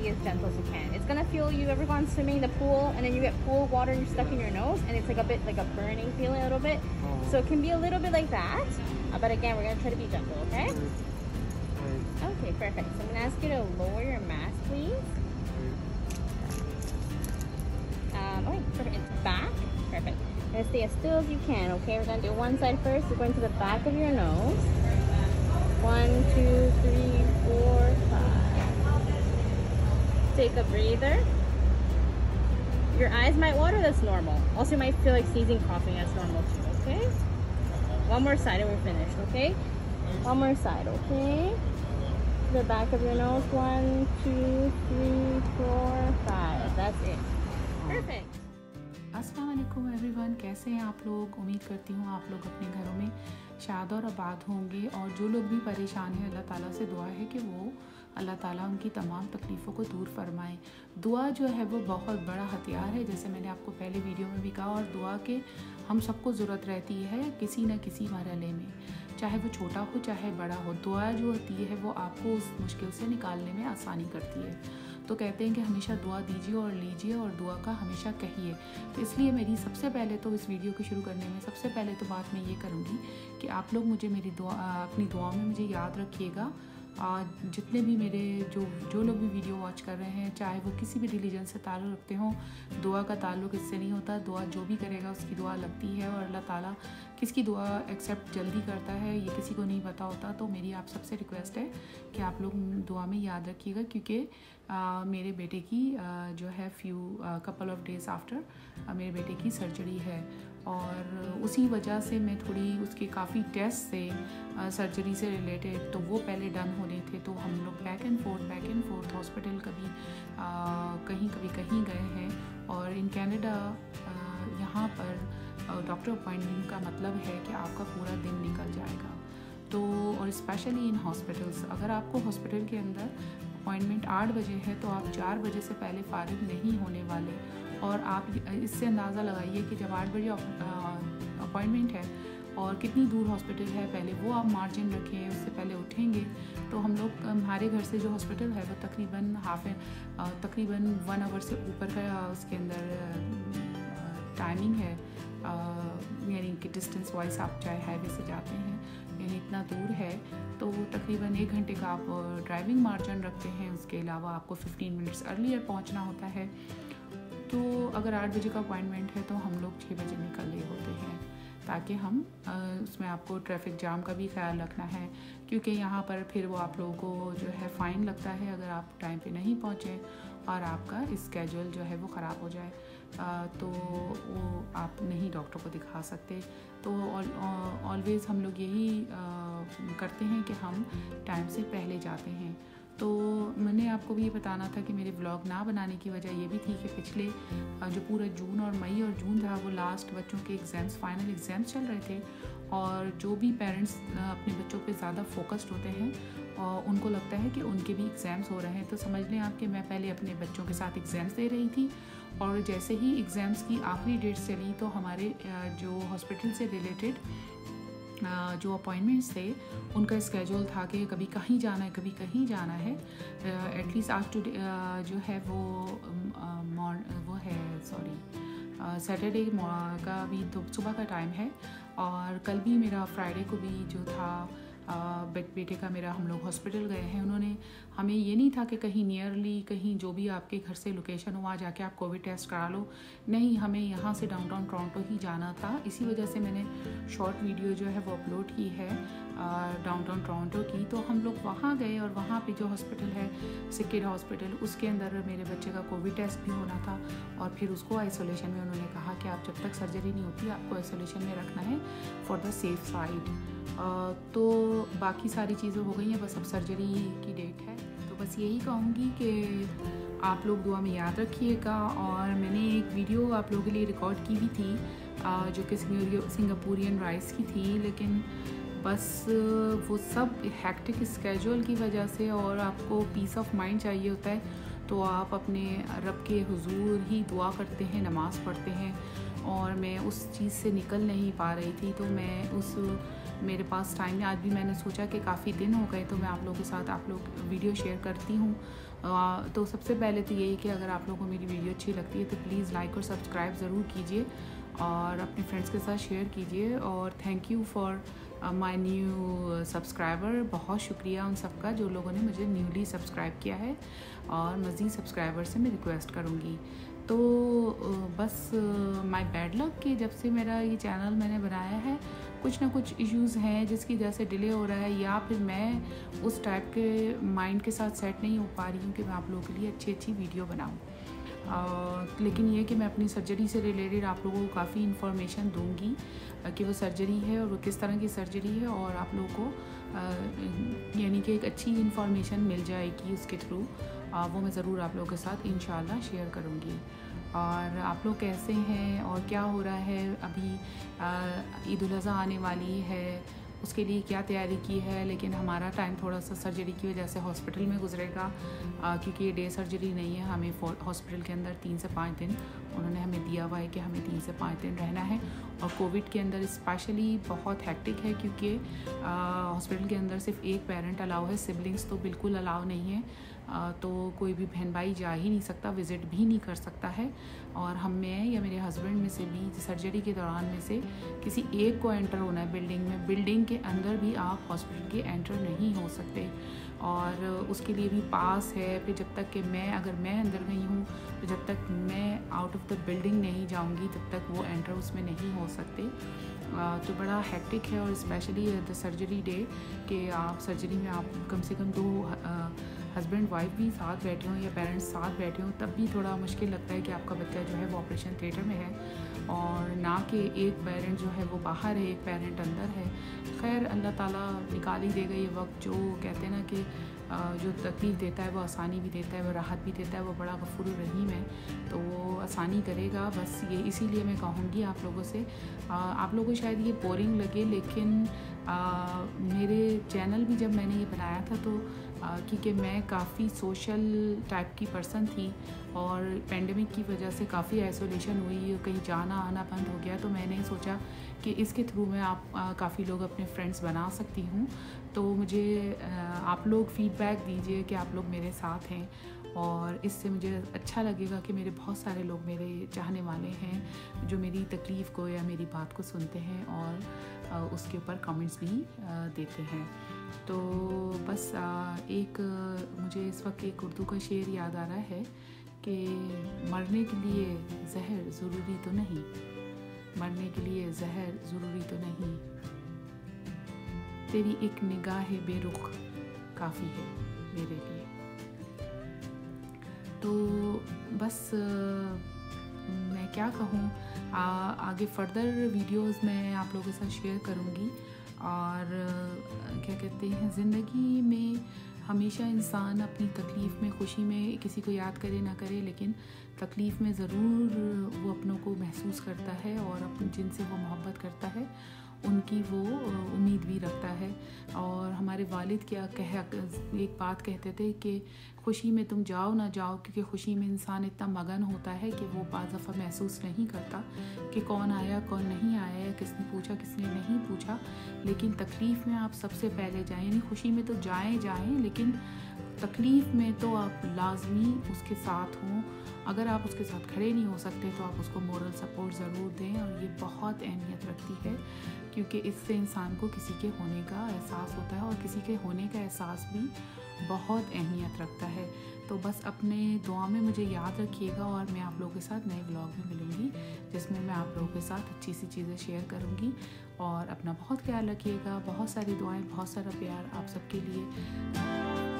be as gentle as you can. It's gonna feel, you ever gone swimming in the pool and then you get pool water and you're stuck in your nose and it's like a bit like a burning feeling a little bit. So it can be a little bit like that. But again, we're gonna try to be gentle, okay? Okay, perfect. So I'm gonna ask you to lower your mask, please. Okay, perfect. It's back. Perfect. And stay as still as you can, okay? We're gonna do one side first. We're going to the back of your nose. 1, 2, 3, 4, 5. Take a breather. Your eyes might water, that's normal. Also, you might feel like sneezing, coughing, that's normal too, okay? One more side and we're finished, okay? One more side, okay? The back of your nose. 1, 2, 3, 4, 5. That's it. Perfect. अस्सलाम वालेकुम everyone, कैसे हैं आप लोग। उम्मीद करती हूँ आप लोग अपने घरों में शाद और आबाद होंगे। और जो लोग भी परेशान हैं, अल्लाह ताला से दुआ है कि वो अल्लाह ताला उनकी तमाम तकलीफ़ों को दूर फरमाए। दुआ जो है वो बहुत बड़ा हथियार है, जैसे मैंने आपको पहले वीडियो में भी कहा। और दुआ के हम सबको ज़रूरत रहती है किसी न किसी मरहले में, चाहे वो छोटा हो चाहे बड़ा हो। दुआ जो होती है वो आपको उस मुश्किल से निकालने में आसानी करती है। तो कहते हैं कि हमेशा दुआ दीजिए और लीजिए और दुआ का हमेशा कहिए। तो इसलिए मेरी सबसे पहले तो इस वीडियो को शुरू करने में सबसे पहले तो बात मैं ये करूँगी कि आप लोग मुझे मेरी अपनी दुआ में मुझे याद रखिएगा। जितने भी मेरे जो लोग भी वीडियो वॉच कर रहे हैं, चाहे वो किसी भी रिलीजन से ताल्लुक़ रखते हों, दुआ का ताल्लुक़ इससे नहीं होता। दुआ जो भी करेगा उसकी दुआ लगती है और अल्लाह ताला किसकी दुआ एक्सेप्ट जल्दी करता है ये किसी को नहीं पता होता। तो मेरी आप सबसे रिक्वेस्ट है कि आप लोग दुआ में याद रखिएगा, क्योंकि मेरे बेटे की जो है कपल ऑफ डेज़ आफ्टर मेरे बेटे की सर्जरी है। और उसी वजह से मैं थोड़ी उसके काफ़ी टेस्ट से सर्जरी से रिलेटेड तो वो पहले डन होने थे। तो हम लोग बैक एंड फोर्थ हॉस्पिटल कभी कहीं गए हैं। और इन कनाडा यहाँ पर डॉक्टर अपॉइंटमेंट का मतलब है कि आपका पूरा दिन निकल जाएगा। तो और स्पेशली इन हॉस्पिटल्स, अगर आपको हॉस्पिटल के अंदर अपॉइंटमेंट 8 बजे है तो आप 4 बजे से पहले फारिग नहीं होने वाले। और आप इससे अंदाज़ा लगाइए कि जब 8 बजे अपॉइंटमेंट है और कितनी दूर हॉस्पिटल है, पहले वो आप मार्जिन रखें, उससे पहले उठेंगे। तो हमारे घर से जो हॉस्पिटल है वो तकरीबन 1 आवर से ऊपर का उसके अंदर टाइमिंग है। यानी कि डिस्टेंस वाइज आप चाहे हाईवे से जाते हैं, यानी इतना दूर है तो तकरीबन 1 घंटे का आप ड्राइविंग मार्जिन रखते हैं। उसके अलावा आपको 15 मिनट्स अर्लियर पहुंचना होता है। तो अगर 8 बजे का अपॉइंटमेंट है तो हम लोग 6 बजे निकल रहे होते हैं, ताकि हम उसमें आपको ट्रैफिक जाम का भी ख्याल रखना है, क्योंकि यहाँ पर फिर वो आप लोगों को जो है फ़ाइन लगता है अगर आप टाइम पे नहीं पहुँचे और आपका स्केड्यूल जो है वो ख़राब हो जाए। तो वो आप नहीं डॉक्टर को दिखा सकते। तो ऑलवेज़ हम लोग यही करते हैं कि हम टाइम से पहले जाते हैं। तो मैंने आपको भी ये बताना था कि मेरे व्लॉग ना बनाने की वजह ये भी थी कि पिछले जो पूरा जून और मई और जून था वो लास्ट बच्चों के एग्ज़ाम्स, फाइनल एग्ज़ाम्स चल रहे थे। और जो भी पेरेंट्स अपने बच्चों पे ज़्यादा फोकस्ड होते हैं और उनको लगता है कि उनके भी एग्ज़ाम्स हो रहे हैं। तो समझ लें आप कि मैं पहले अपने बच्चों के साथ एग्ज़ाम्स दे रही थी, और जैसे ही एग्ज़ाम्स की आखिरी डेट्स चली तो हमारे जो हॉस्पिटल से रिलेटेड जो अपॉइंटमेंट्स थे उनका स्केड्यूल था कि कभी कहीं जाना है कभी कहीं जाना है। एटलीस्ट आज टुडे जो है वो है सैटरडे का भी तो सुबह का टाइम है। और कल भी मेरा फ्राइडे को भी जो था बेटे का मेरा हम लोग हॉस्पिटल गए हैं। उन्होंने हमें ये नहीं था कि कहीं नियरली कहीं जो भी आपके घर से लोकेशन हो वहाँ जाके आप कोविड टेस्ट करा लो, नहीं, हमें यहाँ से डाउनटाउन टोरंटो ही जाना था। इसी वजह से मैंने शॉर्ट वीडियो जो है वो अपलोड की है डाउनटाउन टोरंटो की। तो हम लोग वहाँ गए और वहाँ पे जो हॉस्पिटल है सिकिड हॉस्पिटल, उसके अंदर मेरे बच्चे का कोविड टेस्ट भी होना था। और फिर उसको आइसोलेशन में उन्होंने कहा कि आप जब तक सर्जरी नहीं होती आपको आइसोलेशन में रखना है फॉर द सेफ साइड। तो बाकी सारी चीज़ें हो गई हैं, बस अब सर्जरी की डेट है। तो बस यही कहूँगी कि आप लोग दुआ में याद रखिएगा। और मैंने एक वीडियो आप लोगों के लिए रिकॉर्ड की भी थी जो कि सिंगापुरियन राइस की थी, लेकिन बस वो सब हैक्टिक स्केड्यूल की वजह से और आपको पीस ऑफ माइंड चाहिए होता है तो आप अपने रब के हुजूर ही दुआ करते हैं, नमाज़ पढ़ते हैं। और मैं उस चीज़ से निकल नहीं पा रही थी। तो मैं मेरे पास टाइम में आज भी मैंने सोचा कि काफ़ी दिन हो गए तो मैं आप लोगों के साथ वीडियो शेयर करती हूँ तो सबसे पहले तो यही कि अगर आप लोगों को मेरी वीडियो अच्छी लगती है तो प्लीज़ लाइक और सब्सक्राइब ज़रूर कीजिए और अपने फ्रेंड्स के साथ शेयर कीजिए। और thank you for my new subscriber, बहुत शुक्रिया उन सबका जो लोगों ने मुझे न्यूली सब्सक्राइब किया है, और मज़ीद सब्सक्राइबर से मैं रिक्वेस्ट करूँगी। तो बस माय बैड लक कि जब से मेरा ये चैनल मैंने बनाया है कुछ ना कुछ इश्यूज़ हैं जिसकी वजह से डिले हो रहा है, या फिर मैं उस टाइप के माइंड के साथ सेट नहीं हो पा रही हूँ कि मैं आप लोगों के लिए अच्छी अच्छी वीडियो बनाऊँ। लेकिन ये कि मैं अपनी सर्जरी से रिलेटेड आप लोगों को काफ़ी इन्फॉर्मेशन दूंगी कि वो सर्जरी है और वो किस तरह की सर्जरी है, और आप लोगों को यानी कि एक अच्छी इन्फॉर्मेशन मिल जाएगी उसके थ्रू। वो मैं ज़रूर आप लोगों के साथ इंशाल्लाह शेयर करूँगी। और आप लोग कैसे हैं और क्या हो रहा है, अभी ईद उल अज़हा आने वाली है, उसके लिए क्या तैयारी की है। लेकिन हमारा टाइम थोड़ा सा सर्जरी की वजह से हॉस्पिटल में गुजरेगा, क्योंकि ये डे सर्जरी नहीं है, हमें हॉस्पिटल के अंदर 3 से 5 दिन उन्होंने हमें दिया हुआ है कि हमें 3 से 5 दिन रहना है। और कोविड के अंदर स्पेशली बहुत हैक्टिक है, क्योंकि हॉस्पिटल के अंदर सिर्फ एक पेरेंट अलाउ है, सिबलिंग्स तो बिल्कुल अलाउ नहीं है। तो कोई भी बहन भाई जा ही नहीं सकता, विज़िट भी नहीं कर सकता है। और मैं या मेरे हस्बैंड में से भी सर्जरी के दौरान में से किसी एक को एंटर होना है बिल्डिंग में। बिल्डिंग के अंदर भी आप हॉस्पिटल के एंटर नहीं हो सकते, और उसके लिए भी पास है। फिर जब तक कि अगर मैं अंदर गई हूँ तो जब तक मैं आउट ऑफ द बिल्डिंग नहीं जाऊँगी तब तक वो एंटर उसमें नहीं हो सकते। तो बड़ा हैक्टिक है, और स्पेशली द सर्जरी डे कि आप सर्जरी में आप कम से कम 2 हस्बैंड वाइफ भी साथ बैठे हों या पेरेंट्स साथ बैठे हों, तब भी थोड़ा मुश्किल लगता है कि आपका बच्चा जो है वो ऑपरेशन थिएटर में है, और ना कि एक पेरेंट जो है वो बाहर है, एक पेरेंट अंदर है। खैर अल्लाह ताला निकाल ही देगा ये वक्त। जो कहते हैं ना कि जो तकलीफ़ देता है वो आसानी भी देता है, वो राहत भी देता है, वो बड़ा गफूर रहीम है, तो वो आसानी करेगा। बस ये इसीलिए मैं कहूँगी आप लोगों से, आप लोगों को शायद ये बोरिंग लगे, लेकिन मेरे चैनल भी जब मैंने ये बनाया था तो क्योंकि मैं काफ़ी सोशल टाइप की पर्सन थी, और पेंडेमिक की वजह से काफ़ी आइसोलेशन हुई, कहीं जाना आना बंद हो गया, तो मैंने सोचा कि इसके थ्रू मैं काफ़ी लोग अपने फ्रेंड्स बना सकती हूँ। तो मुझे आप लोग फीडबैक दीजिए कि आप लोग मेरे साथ हैं, और इससे मुझे अच्छा लगेगा कि मेरे बहुत सारे लोग मेरे चाहने वाले हैं जो मेरी तकलीफ़ को या मेरी बात को सुनते हैं और उसके ऊपर कमेंट्स भी देते हैं। तो बस मुझे इस वक्त एक उर्दू का शेर याद आ रहा है कि मरने के लिए जहर ज़रूरी तो नहीं, मरने के लिए जहर ज़रूरी तो नहीं, तेरी एक निगाह बेरुख काफ़ी है मेरे लिए। तो बस मैं क्या कहूँ, आगे फर्दर वीडियोस मैं आप लोगों के साथ शेयर करूँगी। और क्या कहते हैं, ज़िंदगी में हमेशा इंसान अपनी तकलीफ़ में, खुशी में किसी को याद करे ना करे, लेकिन तकलीफ़ में ज़रूर वो अपनों को महसूस करता है, और जिनसे वो मोहब्बत करता है उनकी वो उम्मीद भी रखता है। और हमारे वालिद एक बात कहते थे कि खुशी में तुम जाओ ना जाओ, क्योंकि खुशी में इंसान इतना मगन होता है कि वो बाज़ दफ़ा महसूस नहीं करता कि कौन आया कौन नहीं आया, किसने पूछा किसने नहीं पूछा। लेकिन तकलीफ़ में आप सबसे पहले जाएं, यानी खुशी में तो जाएं, लेकिन तकलीफ़ में तो आप लाजमी उसके साथ हों। अगर आप उसके साथ खड़े नहीं हो सकते तो आप उसको मोरल सपोर्ट ज़रूर दें, और ये बहुत अहमियत रखती है, क्योंकि इससे इंसान को किसी के होने का एहसास होता है, और किसी के होने का एहसास भी बहुत अहमियत रखता है। तो बस अपने दुआ में मुझे याद रखिएगा, और मैं आप लोगों के साथ नए व्लॉग में मिलूँगी जिसमें मैं आप लोगों के साथ अच्छी सी चीज़ें शेयर करूँगी। और अपना बहुत ख्याल रखिएगा, बहुत सारी दुआएं, बहुत सारा प्यार आप सबके लिए।